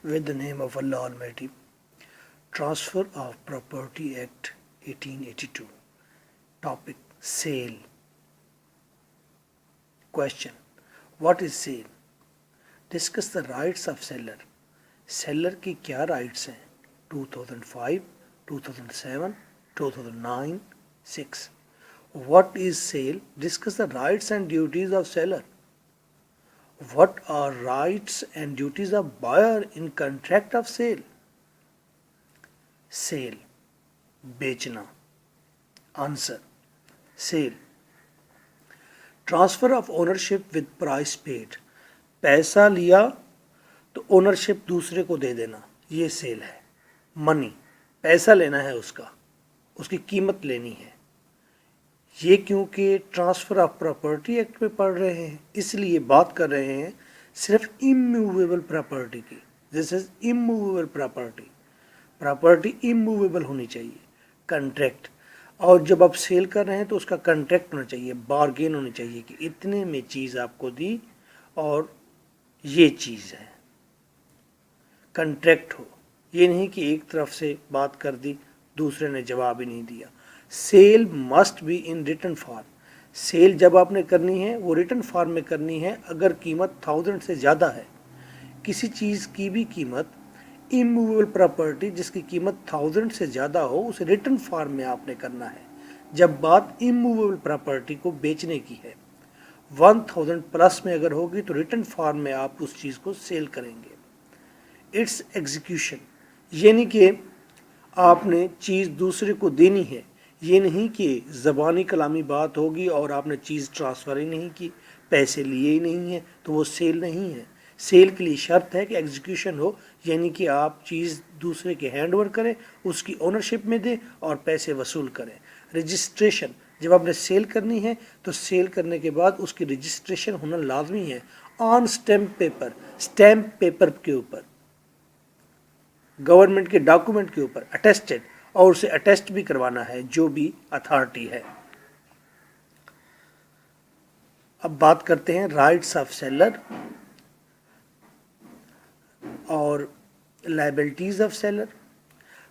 With the name of Allah Almighty. Transfer of Property Act 1882. Topic: Sale. Question: What is sale? Discuss the rights of seller. Seller की क्या rights हैं? 2005, 2007, 2009, 6. What is sale? Discuss the rights and duties of seller. What are rights and duties of buyer in contract of sale? Sale, बेचना. Answer: Sale, transfer of ownership with price paid. पैसा लिया तो ownership दूसरे को दे देना, ये cell है. Money, पैसा लेना है उसका, उसकी कीमत लेनी है. ये क्योंकि ट्रांसफ़र ऑफ प्रॉपर्टी एक्ट में पढ़ रहे हैं, इसलिए बात कर रहे हैं सिर्फ इमूवेबल प्रॉपर्टी की. This is immovable property. Property immovable होनी चाहिए. कंट्रैक्ट, और जब आप सेल कर रहे हैं तो उसका कंट्रैक्ट होना चाहिए, बार्गेन होनी चाहिए कि इतने में चीज़ आपको दी और ये चीज़ है. कंट्रैक्ट हो, ये नहीं कि एक तरफ से बात कर दी, दूसरे ने जवाब ही नहीं दिया. Sale must be in written form. Sale जब आपने करनी है वो रिटन फॉर्म में करनी है. अगर कीमत 1000 से ज़्यादा है, किसी चीज़ की भी कीमत, इमूवेबल प्रॉपर्टी जिसकी कीमत 1000 से ज़्यादा हो, उसे रिटन फॉर्म में आपने करना है. जब बात इमूवेबल प्रॉपर्टी को बेचने की है, 1000 प्लस में अगर होगी तो रिटन फॉर्म में आप उस चीज़ को सेल करेंगे. इट्स एग्जीक्यूशन, यानी कि आपने चीज़ दूसरे को देनी है. ये नहीं कि ज़बानी कलामी बात होगी और आपने चीज़ ट्रांसफ़र ही नहीं की, पैसे लिए ही नहीं है, तो वो सेल नहीं है. सेल के लिए शर्त है कि एग्जीक्यूशन हो, यानी कि आप चीज़ दूसरे के हैंड ओवर करें, उसकी ओनरशिप में दें और पैसे वसूल करें. रजिस्ट्रेशन, जब आपने सेल करनी है तो सेल करने के बाद उसकी रजिस्ट्रेशन होना लाजमी है on stamp paper. Stamp paper के ऊपर, गवर्नमेंट के डॉक्यूमेंट के ऊपर अटेस्टेड, और उसे अटेस्ट भी करवाना है जो भी अथॉरिटी है. अब बात करते हैं राइट्स ऑफ सेलर और liabilities of seller.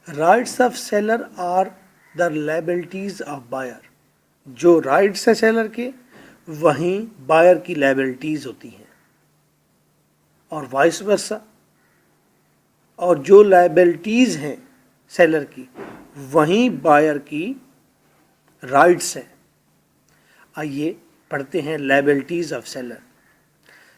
Rights of seller are the liabilities of buyer. जो राइट्स है सेलर के, वहीं बायर की लायबिलिटीज होती हैं, और वाइस वर्सा. और जो लायबिलिटीज हैं सेलर की, वहीं बायर की राइट्स हैं. आइए पढ़ते हैं लायबिलिटीज ऑफ सेलर.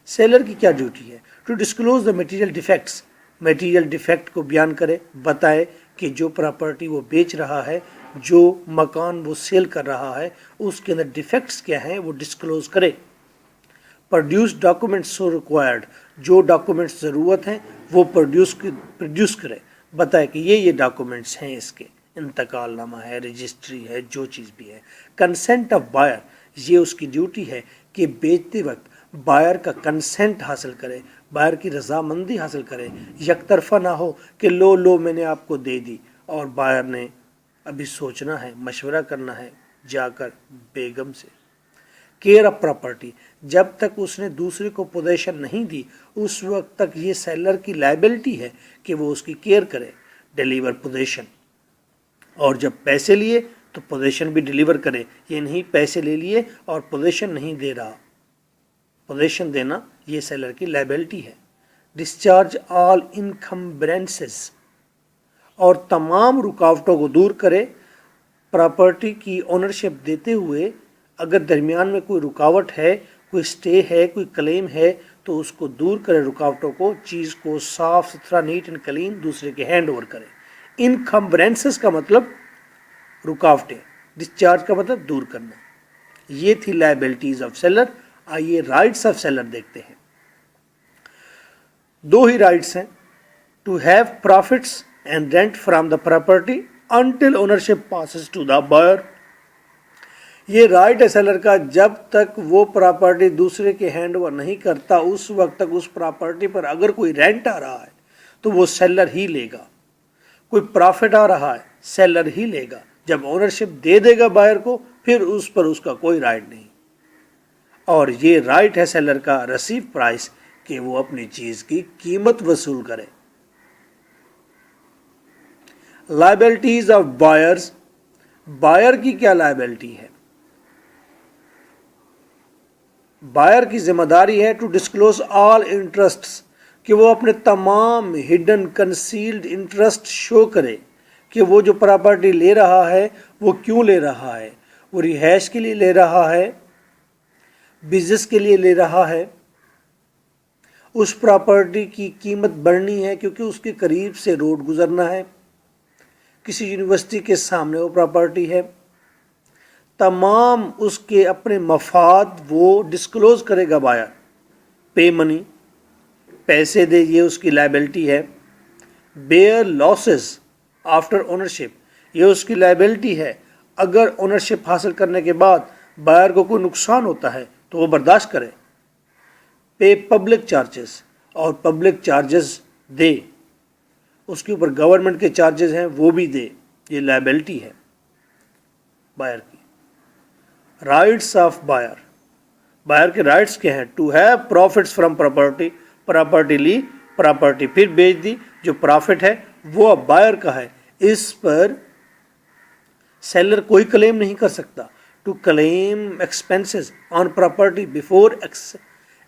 सेलर की क्या ड्यूटी है? To disclose the material defects. Material defect को बयान करे, बताए कि जो प्रॉपर्टी वो बेच रहा है, जो मकान वो सेल कर रहा है, उसके अंदर डिफेक्ट्स क्या हैं वो डिस्क्लोज करे. Produce documents so required. जो डॉक्यूमेंट्स ज़रूरत हैं वो प्रोड्यूस करे, बताए कि ये डॉक्यूमेंट्स हैं, इसके इंतकालनामा है, रजिस्ट्री है, जो चीज़ भी है. कंसेंट ऑफ बायर, ये उसकी ड्यूटी है कि बेचते वक्त बायर का कंसेंट हासिल करे, बायर की रजामंदी हासिल करे. यकतरफा ना हो कि लो मैंने आपको दे दी और बायर ने अभी सोचना है, मशवरा करना है जाकर बेगम से. केयर ऑफ प्रॉपर्टी, जब तक उसने दूसरे को पोजेशन नहीं दी, उस वक्त तक ये सेलर की लायबिलिटी है कि वो उसकी केयर करे. डिलीवर पोजेशन, और जब पैसे लिए तो पोजेशन भी डिलीवर करे. ये नहीं पैसे ले लिए और पोजेशन नहीं दे रहा. पोजेशन देना ये सेलर की लायबिलिटी है. डिस्चार्ज ऑल इनकम्बरेंसेस, और तमाम रुकावटों को दूर करे. प्रॉपर्टी की ओनरशिप देते हुए अगर दरमियान में कोई रुकावट है, कोई स्टे है, कोई क्लेम है, तो उसको दूर करे रुकावटों को. चीज़ को साफ सुथरा, नीट एंड क्लीन दूसरे के हैंड ओवर करे. इनकम्बरेंसेस का मतलब रुकावटें, डिस्चार्ज का मतलब दूर करना. ये थी लायबिलिटीज ऑफ सेलर. आइए राइट्स ऑफ सेलर देखते हैं. दो ही राइट्स हैं. To have profits and rent from the property until ownership passes to the buyer. ये राइट है सेलर का, जब तक वो प्रॉपर्टी दूसरे के हैंड ओवर नहीं करता, उस वक्त तक उस प्रॉपर्टी पर अगर कोई रेंट आ रहा है तो वो सेलर ही लेगा. कोई प्रॉफिट आ रहा है, सेलर ही लेगा. जब ओनरशिप दे देगा बायर को, फिर उस पर उसका कोई राइट नहीं. और ये राइट है सेलर का रिसीव प्राइस, कि वो अपनी चीज़ की कीमत वसूल करे. लायबिलिटीज ऑफ बायर्स, बायर की क्या लायबिलिटी है? बायर की जिम्मेदारी है टू डिस्क्लोज ऑल इंटरेस्ट्स, कि वो अपने तमाम हिडन कंसील्ड इंटरेस्ट शो करे कि वो जो प्रॉपर्टी ले रहा है वो क्यों ले रहा है, वो रिहाइश के लिए ले रहा है, बिजनेस के लिए ले रहा है, उस प्रॉपर्टी की कीमत बढ़नी है क्योंकि उसके करीब से रोड गुजरना है, किसी यूनिवर्सिटी के सामने वो प्रॉपर्टी है, तमाम उसके अपने मफाद वो डिस्क्लोज करेगा बायर। पे मनी, पैसे दे, ये उसकी लायबिलिटी है। बेयर लॉसेस आफ्टर ओनरशिप, ये उसकी लायबिलिटी है। अगर ओनरशिप हासिल करने के बाद बायर को कोई नुकसान होता है तो वो बर्दाश्त करे। पे पब्लिक चार्जेस, और पब्लिक चार्जेस दे, उसके ऊपर गवर्नमेंट के चार्जेस हैं वो भी दे, ये लायबिलिटी है बायर की। राइट्स ऑफ बायर, बायर के राइट्स क्या हैं? To have profits from property, property ली, प्रॉपर्टी फिर बेच दी, जो प्रॉफिट है वो अब बायर का है, इस पर सेलर कोई क्लेम नहीं कर सकता। To claim expenses on property before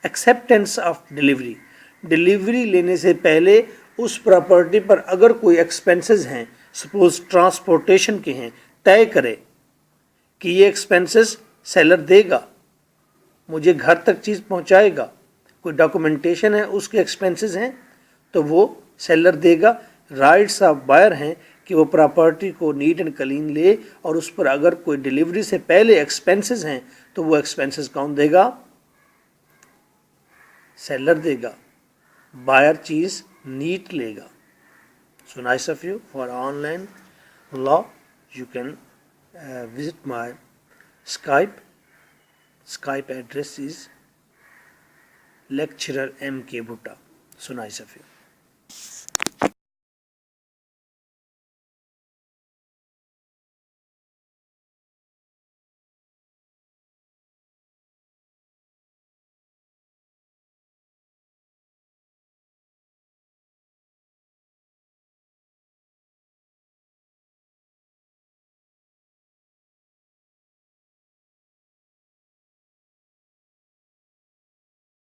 acceptance of delivery, delivery लेने से पहले उस प्रॉपर्टी पर अगर कोई एक्सपेंसेस हैं, सपोज ट्रांसपोर्टेशन के हैं, तय करे कि ये एक्सपेंसेस सेलर देगा, मुझे घर तक चीज़ पहुंचाएगा, कोई डॉक्यूमेंटेशन है उसके एक्सपेंसेस हैं तो वो सेलर देगा। राइट्स ऑफ बायर हैं कि वो प्रॉपर्टी को नीट एंड क्लीन ले, और उस पर अगर कोई डिलीवरी से पहले एक्सपेंसेस हैं तो वो एक्सपेंसेस कौन देगा? सेलर देगा। बायर चीज़ नीट लेगा। So nice of you. For online law you can visit my Skype address is lecturer M.K. Bhutta. So nice of you.